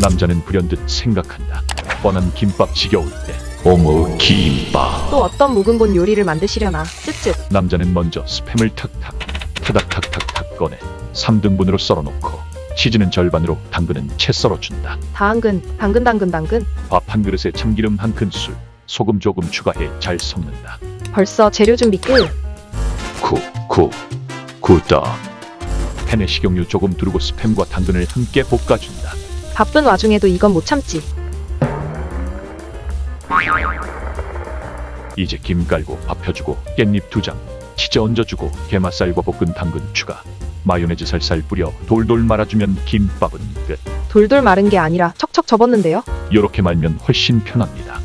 남자는 불현듯 생각한다. 뻔한 김밥 지겨울 때 오무 김밥. 또 어떤 묵은본 요리를 만드시려나. 쯧쯧. 남자는 먼저 스팸을 탁탁 타닥탁탁탁 꺼내 3등분으로 썰어놓고 치즈는 절반으로 당근은 채 썰어준다. 당근. 밥 한 그릇에 참기름 한 큰술, 소금 조금 추가해 잘 섞는다. 벌써 재료 준비 끝. 굽다. 팬에 식용유 조금 두르고 스팸과 당근을 함께 볶아준다. 바쁜 와중에도 이건 못 참지. 이제 김 깔고 밥 펴주고 깻잎 2장, 치즈 얹어주고 게맛살과 볶은 당근 추가, 마요네즈 살살 뿌려 돌돌 말아주면 김밥은 끝. 돌돌 마른 게 아니라 척척 접었는데요. 요렇게 말면 훨씬 편합니다.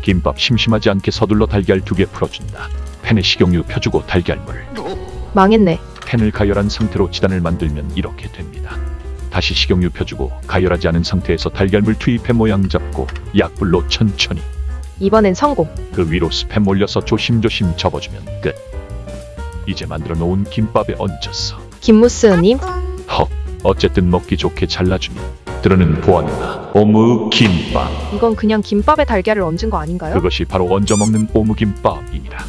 김밥 심심하지 않게 서둘러 달걀 2개 풀어준다. 팬에 식용유 펴주고 달걀물. 망했네. 팬을 가열한 상태로 지단을 만들면 이렇게 됩니다. 다시 식용유 펴주고 가열하지 않은 상태에서 달걀물 투입해 모양 잡고 약불로 천천히. 이번엔 성공. 그 위로 스팸 올려서 조심조심 접어주면 끝. 이제 만들어 놓은 김밥에 얹어서. 김무스님. 어쨌든 먹기 좋게 잘라주니 들어는 보았나. 오무 김밥. 이건 그냥 김밥에 달걀을 얹은 거 아닌가요? 그것이 바로 얹어 먹는 오무 김밥입니다.